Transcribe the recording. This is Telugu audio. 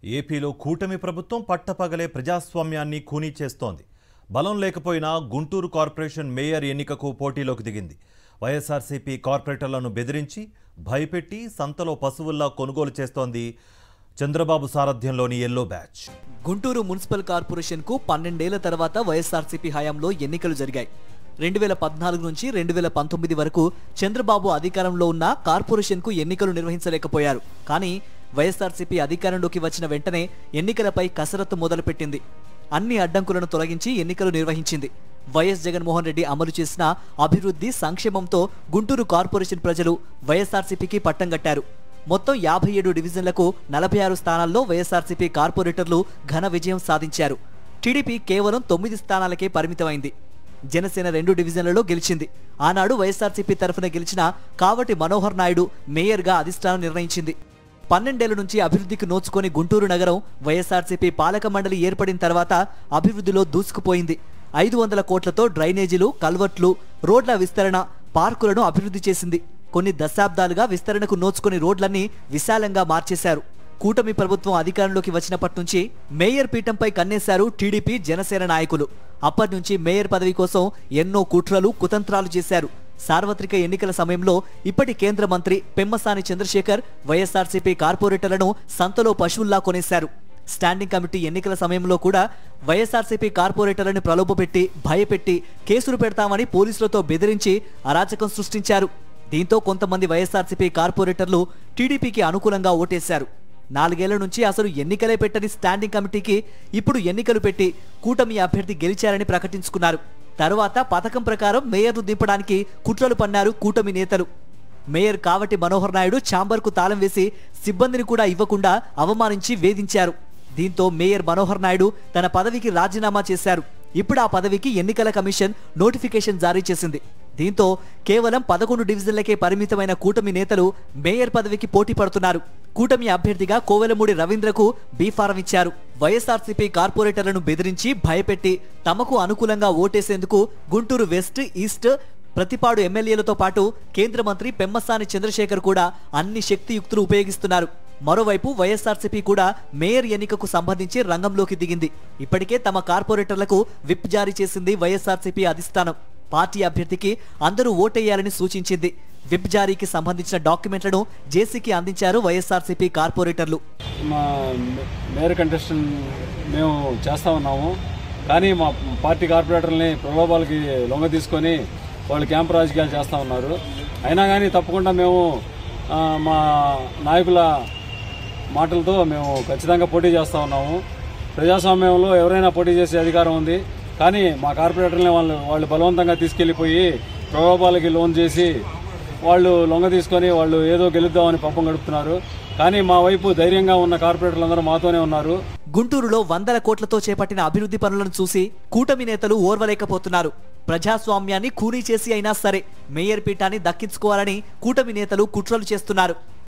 ఏపీలో కూటమి ప్రభుత్వం పట్టపగలే ప్రజాస్వామ్యాన్ని ఖూనీ చేస్తోంది. బలం లేకపోయినా గుంటూరు కార్పొరేషన్ మేయర్ ఎన్నికకు పోటీలోకి దిగింది. వైఎస్ఆర్సీపీ కార్పొరేటర్లను బెదిరించి భయపెట్టి సంతలో పశువుల్లా కొనుగోలు చేస్తోంది చంద్రబాబు సారథ్యంలోని yellow batch. Guntur municipal corporation కు 12 ఏళ్ల తర్వాత వైఎస్ఆర్సీపీ హయాంలో ఎన్నికలు జరిగాయి. 2014 నుంచి 2019 వరకు చంద్రబాబు అధికారంలో ఉన్న కార్పొరేషన్ కు ఎన్నికలు నిర్వహించలేకపోయారు. కానీ వైఎస్ఆర్సీపీ అధికారంలోకి వచ్చిన వెంటనే ఎన్నికలపై కసరత్తు మొదలుపెట్టింది. అన్ని అడ్డంకులను తొలగించి ఎన్నికలు నిర్వహించింది. వైఎస్ జగన్మోహన్ రెడ్డి అమలు చేసిన అభివృద్ధి సంక్షేమంతో గుంటూరు కార్పొరేషన్ ప్రజలు వైఎస్ఆర్సీపీకి పట్టం కట్టారు. మొత్తం 57 డివిజన్లకు 46 స్థానాల్లో వైఎస్ఆర్సీపీ కార్పొరేటర్లు ఘన విజయం సాధించారు. టీడీపీ కేవలం 9 స్థానాలకే పరిమితమైంది. జనసేన 2 డివిజన్లలో గెలిచింది. ఆనాడు వైఎస్ఆర్సీపీ తరఫున గెలిచిన కావటి మనోహర్ నాయుడు మేయర్గా అధిష్టానం నిర్ణయించింది. 12 ఏళ్ల నుంచి అభివృద్ధికి నోచుకొని గుంటూరు నగరం వైఎస్ఆర్సీపీ పాలక మండలి ఏర్పడిన తర్వాత అభివృద్ధిలో దూసుకుపోయింది. 500 కోట్లతో డ్రైనేజీలు, కల్వర్ట్లు, రోడ్ల విస్తరణ, పార్కులను అభివృద్ధి చేసింది. కొన్ని దశాబ్దాలుగా విస్తరణకు నోచుకొని రోడ్లన్నీ విశాలంగా మార్చేశారు. కూటమి ప్రభుత్వం అధికారంలోకి వచ్చినప్పటి నుంచి మేయర్ పీఠంపై కన్నేశారు టీడీపీ, జనసేన నాయకులు. అప్పటి నుంచి మేయర్ పదవి కోసం ఎన్నో కుట్రలు, కుతంత్రాలు చేశారు. సార్వత్రిక ఎన్నికల సమయంలో ఇప్పటి కేంద్ర మంత్రి పెమ్మసాని చంద్రశేఖర్ వైఎస్ఆర్సీపీ కార్పొరేటర్లను సంతలో పశువుల్లా కొనేశారు. స్టాండింగ్ కమిటీ ఎన్నికల సమయంలో కూడా వైఎస్ఆర్సీపీ కార్పొరేటర్లను ప్రలోభపెట్టి, భయపెట్టి కేసులు పెడతామని పోలీసులతో బెదిరించి అరాచకం సృష్టించారు. దీంతో కొంతమంది వైఎస్ఆర్సీపీ కార్పొరేటర్లు టీడీపీకి అనుకూలంగా ఓటేశారు. 4 ఏళ్ల నుంచి అసలు ఎన్నికలే పెట్టని స్టాండింగ్ కమిటీకి ఇప్పుడు ఎన్నికలు పెట్టి కూటమి అభ్యర్థి గెలిచారని ప్రకటించుకున్నారు. తరువాత పథకం ప్రకారం మేయర్ను దింపడానికి కుట్రలు పన్నారు కూటమి నేతలు. మేయర్ కావటి మనోహర్ నాయుడు ఛాంబర్కు తాళం వేసి సిబ్బందిని కూడా ఇవ్వకుండా అవమానించి వేధించారు. దీంతో మేయర్ మనోహర్ నాయుడు తన పదవికి రాజీనామా చేశారు. ఇప్పుడు ఆ పదవికి ఎన్నికల కమిషన్ నోటిఫికేషన్ జారీ చేసింది. దీంతో కేవలం 11 డివిజన్లకే పరిమితమైన కూటమి నేతలు మేయర్ పదవికి పోటీ పడుతున్నారు. కూటమి అభ్యర్థిగా కోవెలమూడి రవీంద్రకు బీఫారం ఇచ్చారు. వైఎస్ఆర్సీపీ కార్పొరేటర్లను బెదిరించి, భయపెట్టి తమకు అనుకూలంగా ఓటేసేందుకు గుంటూరు వెస్ట్, ఈస్ట్, ప్రతిపాడు ఎమ్మెల్యేలతో పాటు కేంద్ర మంత్రి పెమ్మసాని చంద్రశేఖర్ కూడా అన్ని శక్తియుక్తులు ఉపయోగిస్తున్నారు. మరోవైపు వైఎస్ఆర్సీపీ కూడా మేయర్ ఎన్నికకు సంబంధించి రంగంలోకి దిగింది. ఇప్పటికే తమ కార్పొరేటర్లకు విప్ జారీ చేసింది వైఎస్ఆర్సీపీ అధిష్టానం. పార్టీ అభ్యర్థికి అందరూ ఓటేయాలని సూచించింది. విప్ జారీకి సంబంధించిన డాక్యుమెంట్లను జేసీకి అందించారు వైఎస్ఆర్సీపీ కార్పొరేటర్లు. మా మేయర్ కంటెస్టెంట్ మేము చేస్తా ఉన్నాము, కానీ మా పార్టీ కార్పొరేటర్లని ప్రలోభాలకి లొంగ తీసుకొని వాళ్ళు క్యాంపు రాజకీయాలు చేస్తూ ఉన్నారు. అయినా కానీ తప్పకుండా మేము మా నాయకుల మాటలతో మేము ఖచ్చితంగా పోటీ చేస్తూ ఉన్నాము. ప్రజాస్వామ్యంలో ఎవరైనా పోటీ చేసే అధికారం ఉంది, కానీ మా కార్పొరేటర్ని వాళ్ళు బలవంతంగా తీసుకెళ్లిపోయి ప్రలోభాలకి లోన్ చేసి వాళ్ళు లొంగ తీసుకొని వాళ్ళు ఏదో గెలుద్దామని పంపం గడుపుతున్నారు. కానీ మా వైపు ధైర్యంగా ఉన్న కార్పొరేటర్లందరూ మాతోనే ఉన్నారు. గుంటూరులో 100 కోట్లతో చేపట్టిన అభివృద్ధి పనులను చూసి కూటమి నేతలు ఓర్వలేకపోతున్నారు. ప్రజాస్వామ్యాన్ని ఖూనీ చేసి అయినా సరే మేయర్ పీఠాన్ని దక్కించుకోవాలని కూటమి నేతలు కుట్రలు చేస్తున్నారు.